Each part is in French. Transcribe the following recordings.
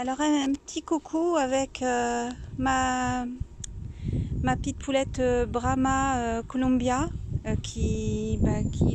Alors un petit coucou avec ma petite poulette Brahma Columbia qui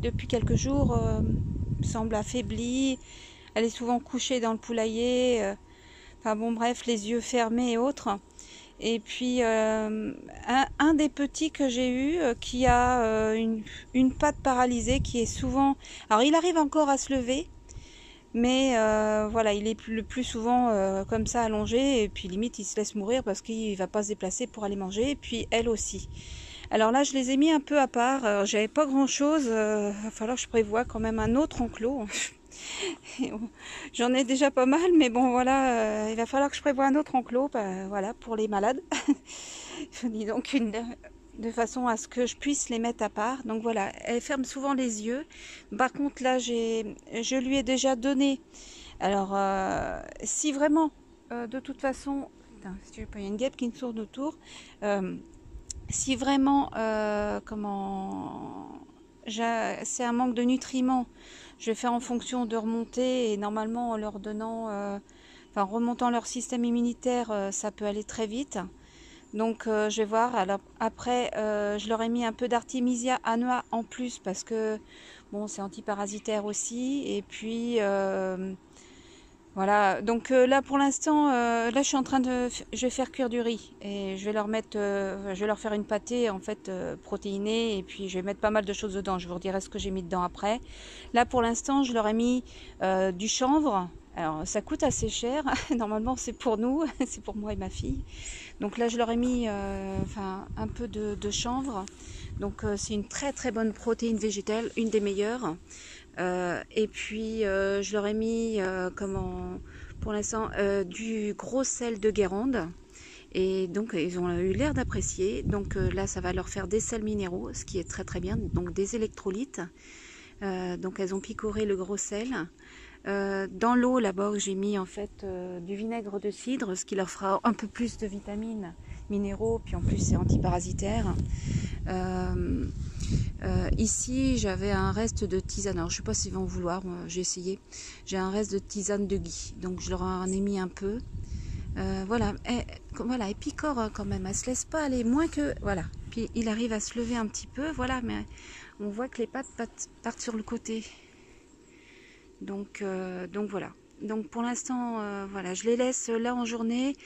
depuis quelques jours semble affaiblie. Elle est souvent couchée dans le poulailler, enfin bon bref, les yeux fermés et autres. Et puis un des petits que j'ai eu qui a une patte paralysée qui est souvent... Alors il arrive encore à se lever, mais voilà, il est le plus souvent comme ça allongé, et puis limite il se laisse mourir parce qu'il va pas se déplacer pour aller manger, et puis elle aussi. Alors là je les ai mis un peu à part, j'avais pas grand chose, va falloir que je prévoie quand même un autre enclos. J'en ai déjà pas mal, mais bon voilà, il va falloir que je prévoie un autre enclos, voilà, pour les malades. Dis donc de façon à ce que je puisse les mettre à part. Donc voilà, elle ferme souvent les yeux. Par contre là, je lui ai déjà donné. Alors si vraiment, de toute façon, putain, si tu veux pas, il y a une guêpe qui me tourne autour. Si vraiment, c'est un manque de nutriments, je vais faire en fonction de remonter, et normalement en leur donnant, enfin remontant leur système immunitaire, ça peut aller très vite. Donc je vais voir. Alors après je leur ai mis un peu d'Artemisia annua en plus parce que bon, c'est antiparasitaire aussi, et puis voilà. Donc là pour l'instant là je suis en train je vais faire cuire du riz, et je vais leur mettre je vais leur faire une pâtée en fait protéinée, et puis je vais mettre pas mal de choses dedans. Je vous redirai ce que j'ai mis dedans après. Là pour l'instant je leur ai mis du chanvre. Alors ça coûte assez cher, normalement c'est pour nous, c'est pour moi et ma fille. Donc là je leur ai mis un peu de chanvre. Donc c'est une très très bonne protéine végétale, une des meilleures. Et puis je leur ai mis pour l'instant du gros sel de Guérande. Et donc ils ont eu l'air d'apprécier. Donc là ça va leur faire des sels minéraux, ce qui est très très bien, donc des électrolytes. Donc elles ont picoré le gros sel. Dans l'eau là-bas, j'ai mis en fait du vinaigre de cidre, ce qui leur fera un peu plus de vitamines, minéraux, puis en plus c'est antiparasitaire. Ici j'avais un reste de tisane, alors je sais pas s'ils vont vouloir, j'ai essayé. J'ai un reste de tisane de gui, donc je leur en ai mis un peu. Voilà, voilà, elle picore quand même, elle se laisse pas aller, moins que... Voilà, puis il arrive à se lever un petit peu, voilà, mais on voit que les pattes partent sur le côté. Donc voilà. Donc pour l'instant, voilà, je les laisse là en journée.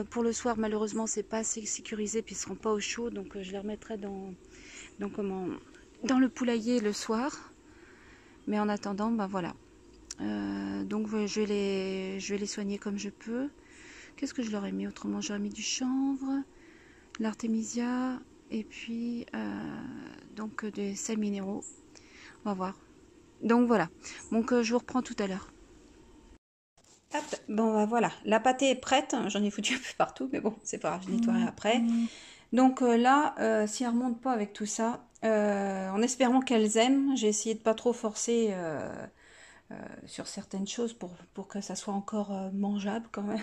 Pour le soir, malheureusement, c'est pas assez sécurisé, puis ils seront pas au chaud, donc je les remettrai dans le poulailler le soir. Mais en attendant, ben voilà. Donc je vais les soigner comme je peux. Qu'est-ce que je leur ai mis autrement? J'aurais mis du chanvre, l'artémisia, et puis donc des sels minéraux. On va voir. Donc voilà, donc je vous reprends tout à l'heure. Bon bah voilà, la pâtée est prête, j'en ai foutu un peu partout, mais bon, c'est pas grave, je nettoierai après. Donc là, si elle remonte pas avec tout ça, en espérant qu'elles aiment, j'ai essayé de pas trop forcer sur certaines choses pour que ça soit encore mangeable quand même.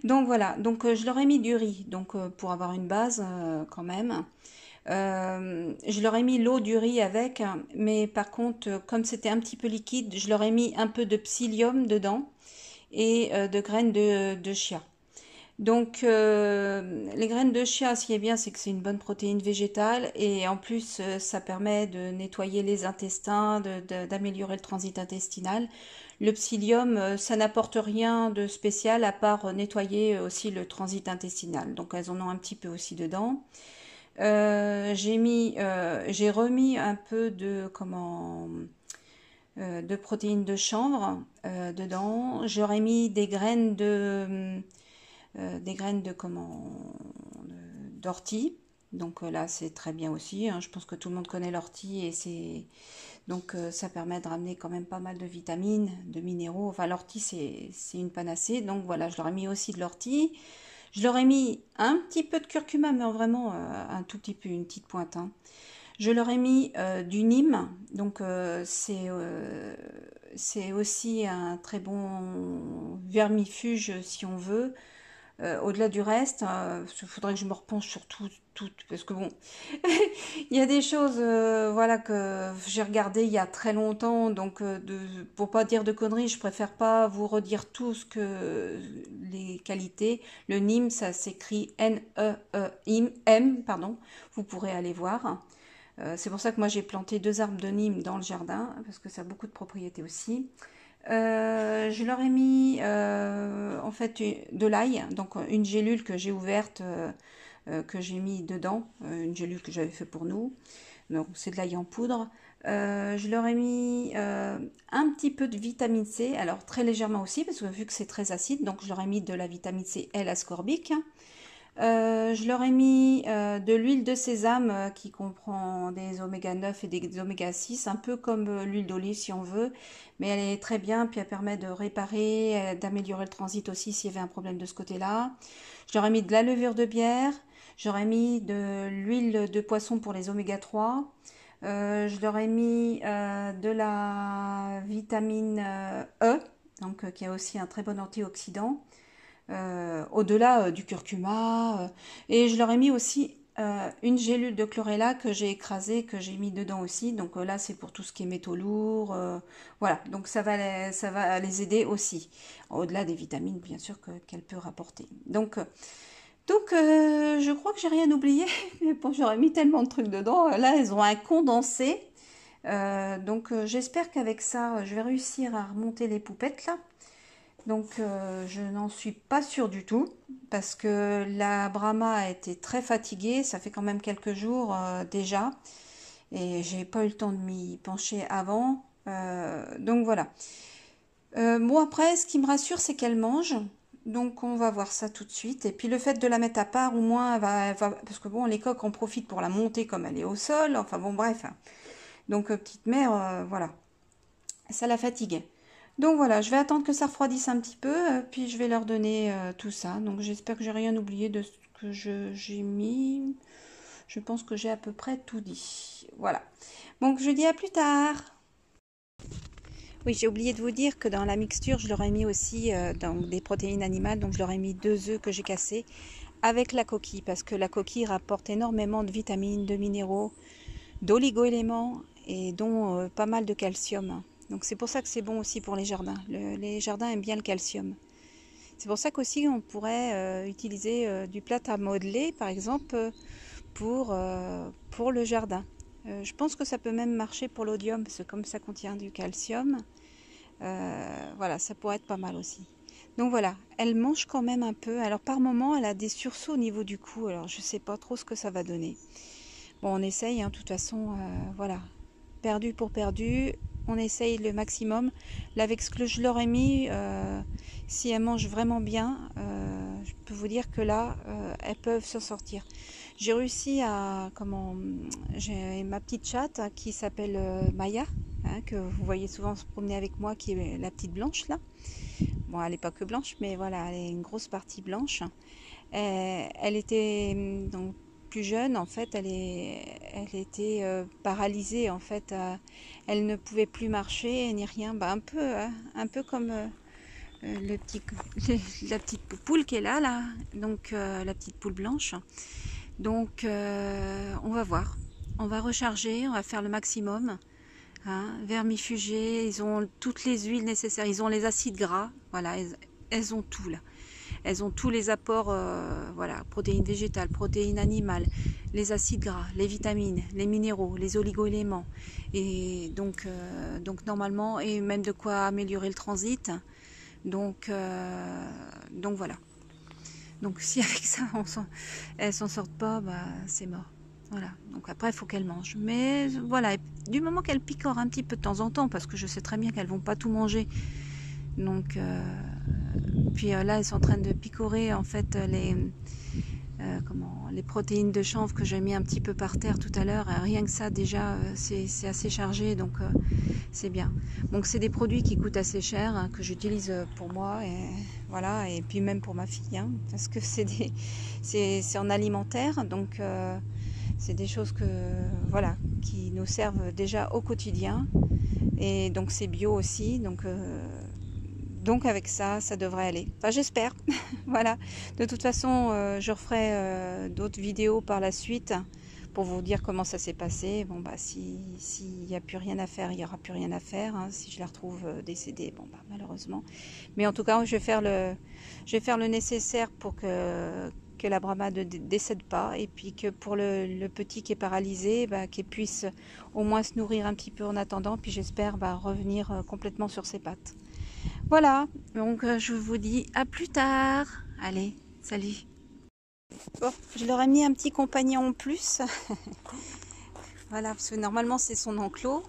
Donc voilà, donc je leur ai mis du riz, donc pour avoir une base quand même. Je leur ai mis l'eau du riz avec, mais par contre, comme c'était un petit peu liquide, je leur ai mis un peu de psyllium dedans et de graines de chia. Donc les graines de chia, ce qui est bien, c'est que c'est une bonne protéine végétale, et en plus ça permet de nettoyer les intestins, d'améliorer le transit intestinal. Le psyllium, ça n'apporte rien de spécial à part nettoyer aussi le transit intestinal. Donc elles en ont un petit peu aussi dedans. J'ai remis un peu de de protéines de chanvre dedans. J'aurais mis des graines d'ortie. Donc là c'est très bien aussi, hein. Je pense que tout le monde connaît l'ortie, et donc ça permet de ramener quand même pas mal de vitamines, de minéraux. Enfin l'ortie c'est une panacée. Donc voilà, je leur ai mis aussi de l'ortie. Je leur ai mis un petit peu de curcuma, mais vraiment un tout petit peu, une petite pointe, hein. Je leur ai mis du Nîmes, donc c'est aussi un très bon vermifuge si on veut. Au-delà du reste, il faudrait que je me repenche sur tout, parce que bon, il y a des choses, voilà, que j'ai regardé il y a très longtemps, donc pour pas dire de conneries, je préfère pas vous redire tout ce que les qualités. Le Nîmes, ça s'écrit N-E-E-M, pardon. Vous pourrez aller voir. C'est pour ça que moi j'ai planté 2 arbres de Nîmes dans le jardin, parce que ça a beaucoup de propriétés aussi. Je leur ai mis en fait de l'ail, donc une gélule que j'ai ouverte, que j'ai mis dedans, une gélule que j'avais fait pour nous. Donc c'est de l'ail en poudre. Je leur ai mis un petit peu de vitamine C, alors très légèrement aussi, parce que vu que c'est très acide, donc je leur ai mis de la vitamine C L-ascorbique. Je leur ai mis de l'huile de sésame qui comprend des oméga 9 et des oméga 6, un peu comme l'huile d'olive si on veut, mais elle est très bien, puis elle permet de réparer, d'améliorer le transit aussi s'il y avait un problème de ce côté-là. Je leur ai mis de la levure de bière, j'aurais mis de l'huile de poisson pour les oméga 3, je leur ai mis de la vitamine E, donc qui a aussi un très bon antioxydant. Au-delà du curcuma. Et je leur ai mis aussi une gélule de chlorella que j'ai écrasée, que j'ai mis dedans aussi. Donc là, c'est pour tout ce qui est métaux lourds. Voilà, donc ça va les aider aussi. Au-delà des vitamines, bien sûr, qu'elle peut rapporter. Donc je crois que j'ai rien oublié. Mais bon, j'aurais mis tellement de trucs dedans. Là, elles ont un condensé. Donc j'espère qu'avec ça, je vais réussir à remonter les poupettes là. Donc je n'en suis pas sûre du tout parce que la Brahma a été très fatiguée, ça fait quand même quelques jours déjà et j'ai pas eu le temps de m'y pencher avant. Donc voilà. Bon après, ce qui me rassure, c'est qu'elle mange. Donc on va voir ça tout de suite. Et puis le fait de la mettre à part, au moins, parce que bon, les coques en profitent pour la monter comme elle est au sol. Enfin bon, bref. Donc petite mère, voilà, ça la fatigue. Donc voilà, je vais attendre que ça refroidisse un petit peu, puis je vais leur donner tout ça. Donc j'espère que j'ai rien oublié de ce que j'ai mis. Je pense que j'ai à peu près tout dit. Voilà. Donc je dis à plus tard. Oui, j'ai oublié de vous dire que dans la mixture, je leur ai mis aussi des protéines animales. Donc je leur ai mis 2 œufs que j'ai cassés avec la coquille, parce que la coquille rapporte énormément de vitamines, de minéraux, d'oligo-éléments et dont pas mal de calcium. Donc c'est pour ça que c'est bon aussi pour les jardins. Les jardins aiment bien le calcium. C'est pour ça qu'aussi on pourrait utiliser du plâtre à modeler, par exemple, pour le jardin. Je pense que ça peut même marcher pour l'odium, parce que comme ça contient du calcium, voilà, ça pourrait être pas mal aussi. Donc voilà, elle mange quand même un peu. Alors par moment, elle a des sursauts au niveau du cou. Alors je sais pas trop ce que ça va donner. Bon, on essaye, hein, de toute façon, voilà. Perdu pour perdu, on essaye le maximum. Là, avec ce que je leur ai mis, si elles mangent vraiment bien, je peux vous dire que là, elles peuvent s'en sortir. J'ai réussi à, j'ai ma petite chatte qui s'appelle Maya, hein, que vous voyez souvent se promener avec moi, qui est la petite blanche là. Bon, elle n'est pas que blanche, mais voilà, elle est une grosse partie blanche. Elle était donc plus jeune, en fait, elle était paralysée, en fait, elle ne pouvait plus marcher ni rien, bah, un peu comme le petit, la petite poule qui est là, donc la petite poule blanche. Donc on va voir, on va recharger, on va faire le maximum. Hein, vermifuger, ils ont toutes les huiles nécessaires, ils ont les acides gras, voilà, elles ont tout là. Elles ont tous les apports, voilà, protéines végétales, protéines animales, les acides gras, les vitamines, les minéraux, les oligo-éléments. Et donc normalement, et même de quoi améliorer le transit. Donc voilà. Donc si avec ça, elles s'en sortent pas, bah, c'est mort. Voilà, donc après il faut qu'elles mangent. Mais voilà, du moment qu'elles picorent un petit peu de temps en temps, parce que je sais très bien qu'elles vont pas tout manger. Donc puis là elles sont en train de picorer en fait les protéines de chanvre que j'ai mis un petit peu par terre tout à l'heure. Rien que ça déjà c'est assez chargé, donc c'est bien. Donc c'est des produits qui coûtent assez cher, hein, que j'utilise pour moi et voilà, et puis même pour ma fille, hein, parce que c'est en alimentaire, donc c'est des choses voilà, qui nous servent déjà au quotidien, et donc c'est bio aussi, Donc avec ça, ça devrait aller. Enfin, j'espère. Voilà. De toute façon, je referai d'autres vidéos par la suite pour vous dire comment ça s'est passé. Bon, bah, s'il n'y a plus rien à faire, il n'y aura plus rien à faire. Hein. Si je la retrouve décédée, bon, bah, malheureusement. Mais en tout cas, je vais faire le nécessaire pour que la Brahma ne décède pas. Et puis que pour le petit qui est paralysé, bah, qu'il puisse au moins se nourrir un petit peu en attendant. Puis j'espère revenir complètement sur ses pattes. Voilà, donc je vous dis à plus tard. Allez, salut. Bon, je leur ai mis un petit compagnon en plus. Voilà, parce que normalement c'est son enclos.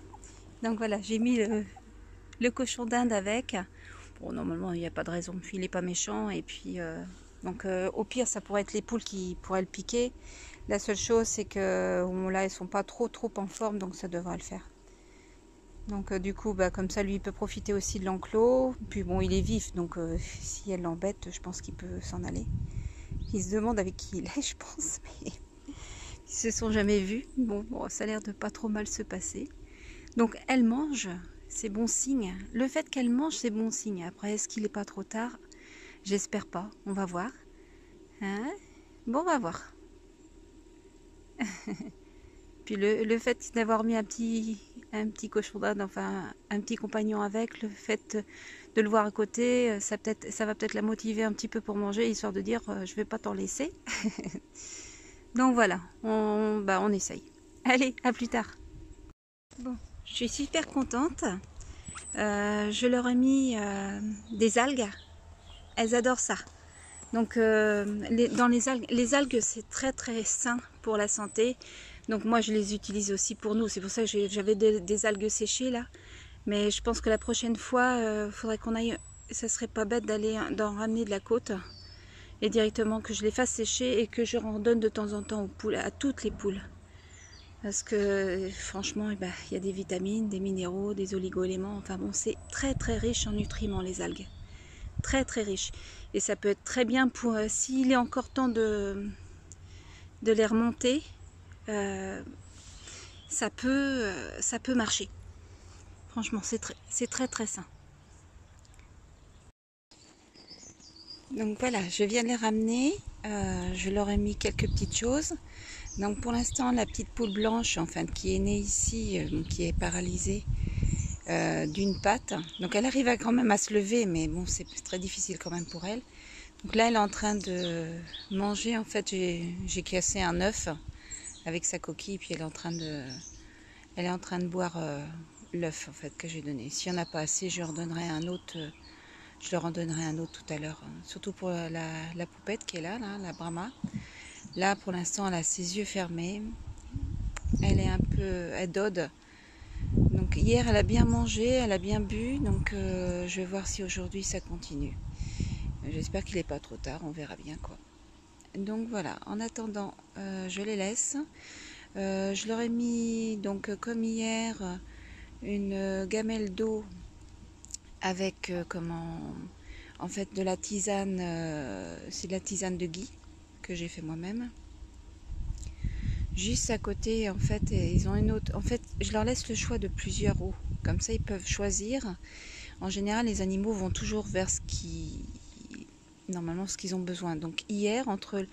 Donc voilà, j'ai mis le cochon d'Inde avec. Bon, normalement il n'y a pas de raison, il n'est pas méchant. Et puis, donc au pire, ça pourrait être les poules qui pourraient le piquer. La seule chose, c'est que bon, là, elles sont pas trop en forme, donc ça devrait le faire. Donc du coup, bah, comme ça, lui, il peut profiter aussi de l'enclos. Puis bon, il est vif, donc si elle l'embête, je pense qu'il peut s'en aller. Il se demande avec qui il est, je pense, mais ils se sont jamais vus. Bon, ça a l'air de pas trop mal se passer. Donc elle mange, c'est bon signe. Le fait qu'elle mange, c'est bon signe. Après, est-ce qu'il n'est pas trop tard? J'espère pas, on va voir. Hein? Bon, on va voir. Puis le fait d'avoir mis un petit cochon d'Inde, enfin un petit compagnon avec, le fait de le voir à côté, ça va peut-être la motiver un petit peu pour manger, histoire de dire je vais pas t'en laisser. Donc voilà, on essaye. Allez, à plus tard. Bon, je suis super contente. Je leur ai mis des algues. Elles adorent ça. Donc dans les algues c'est très sain pour la santé. Donc moi je les utilise aussi pour nous. C'est pour ça que j'avais des algues séchées là. Mais je pense que la prochaine fois, faudrait qu'on aille. Ça serait pas bête d'en ramener de la côte. Et directement que je les fasse sécher et que je en donne de temps en temps aux poules, à toutes les poules. Parce que franchement, il y a des vitamines, des minéraux, des oligo-éléments. Enfin bon, c'est très riche en nutriments les algues. Très riche. Et ça peut être très bien pour s'il est encore temps de les remonter, ça peut marcher. Franchement, c'est très sain. Donc voilà, je viens de les ramener. Je leur ai mis quelques petites choses. Donc pour l'instant, la petite poule blanche, enfin qui est née ici, qui est paralysée d'une patte. Donc elle arrive quand même à se lever, mais bon, c'est très difficile quand même pour elle. Donc là, elle est en train de manger. En fait, j'ai cassé un œuf avec sa coquille, puis elle est en train de boire l'œuf en fait que j'ai donné. S'il n'y en a pas assez, je leur en donnerai un autre tout à l'heure. Surtout pour la poupette qui est là, la Brahma. Là, pour l'instant, elle a ses yeux fermés. Elle est un peu, elle dode. Donc hier, elle a bien mangé, elle a bien bu. Donc je vais voir si aujourd'hui ça continue. J'espère qu'il n'est pas trop tard, on verra bien quoi. Donc voilà, en attendant, je les laisse. Je leur ai mis, donc comme hier, une gamelle d'eau avec en fait de la tisane, c'est de la tisane de gui que j'ai fait moi-même. Juste à côté, en fait, ils ont une autre. En fait, je leur laisse le choix de plusieurs eaux. Comme ça, ils peuvent choisir. En général, les animaux vont toujours vers normalement, ce qu'ils ont besoin. Donc hier, entre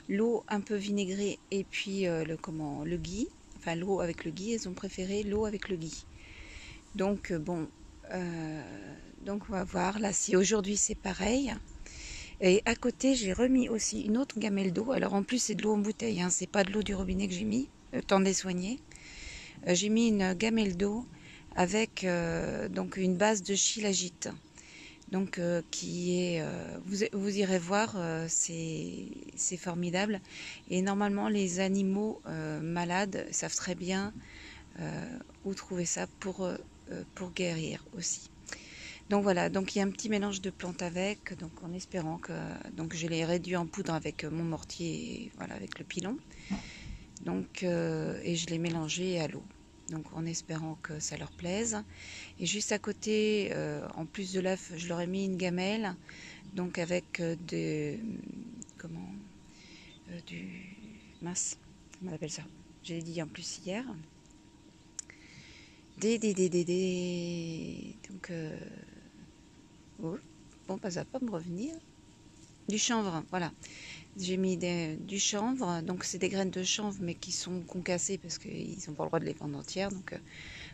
l'eau un peu vinaigrée et puis le gui, enfin l'eau avec le gui, ils ont préféré l'eau avec le gui. Donc bon, donc on va voir là si aujourd'hui c'est pareil. Et à côté, j'ai remis aussi une autre gamelle d'eau. Alors en plus, c'est de l'eau en bouteille, hein, c'est pas de l'eau du robinet que j'ai mis, le temps de les soigner. J'ai mis une gamelle d'eau avec donc une base de shilajit. Donc qui est, vous irez voir, c'est formidable. Et normalement, les animaux malades savent très bien où trouver ça pour guérir aussi. Donc voilà, donc il y a un petit mélange de plantes avec, donc en espérant que, donc je l'ai réduit en poudre avec mon mortier, voilà, avec le pilon. Donc et je l'ai mélangé à l'eau. Donc en espérant que ça leur plaise. Et juste à côté, en plus de l'œuf, je leur ai mis une gamelle, donc avec mince, comment on appelle ça? J'ai dit en plus hier. Donc, bon, bah, ça va pas me revenir. Du chanvre, voilà. J'ai mis du chanvre, donc c'est des graines de chanvre, mais qui sont concassées parce qu'ils n'ont pas le droit de les vendre entières. Donc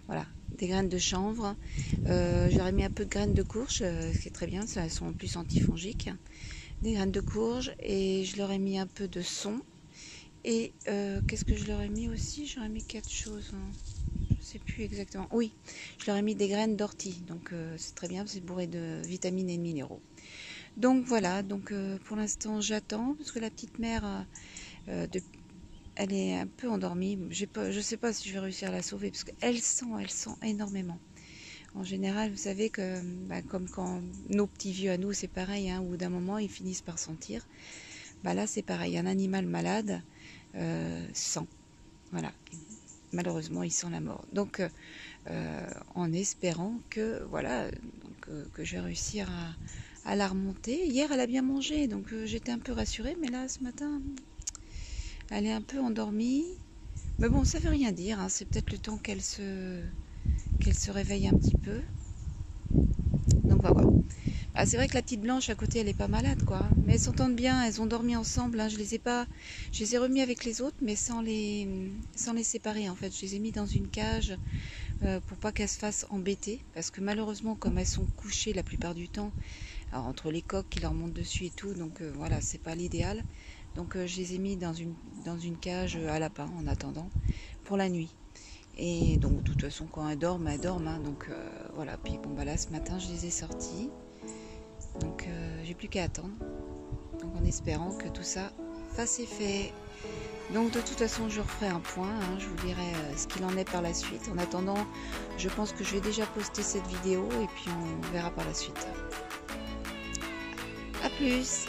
voilà, des graines de chanvre. J'aurais mis un peu de graines de courge, ce qui est très bien, elles sont en plus antifongiques. Des graines de courge, et je leur ai mis un peu de son. Et qu'est-ce que je leur ai mis aussi? J'aurais mis quelque chose, hein. Je sais plus exactement. Oui, je leur ai mis des graines d'ortie, donc c'est très bien, c'est bourré de vitamines et de minéraux. Donc voilà, donc pour l'instant j'attends, parce que la petite mère, elle est un peu endormie. Je sais pas si je vais réussir à la sauver, parce qu'elle sent énormément. En général, vous savez que, bah, comme quand nos petits vieux à nous, c'est pareil, hein, au bout d'un moment, ils finissent par sentir. Bah là, c'est pareil, un animal malade sent. Voilà, malheureusement, il sent la mort. Donc, en espérant que, voilà, donc, que je vais réussir à la remonter. Hier, elle a bien mangé, donc j'étais un peu rassurée, mais là, ce matin, elle est un peu endormie. Mais bon, ça veut rien dire, hein, c'est peut-être le temps qu'elle se réveille un petit peu. Donc, on va voir. Ah, c'est vrai que la petite blanche à côté, elle est pas malade, quoi. Mais elles s'entendent bien, elles ont dormi ensemble, hein. Je les ai remis avec les autres, mais sans les séparer, en fait. Je les ai mis dans une cage pour pas qu'elles se fassent embêter, parce que malheureusement, comme elles sont couchées la plupart du temps, alors, entre les coques qui leur montent dessus et tout, donc voilà, c'est pas l'idéal. Donc je les ai mis dans une cage à lapin en attendant pour la nuit. Et donc de toute façon, quand elles dorment, hein. Donc voilà. Puis bon, bah là, ce matin, je les ai sorties. Donc j'ai plus qu'à attendre. Donc en espérant que tout ça fasse effet. Donc de toute façon, je referai un point, hein. Je vous dirai ce qu'il en est par la suite. En attendant, je pense que je vais déjà poster cette vidéo et puis on verra par la suite. A plus!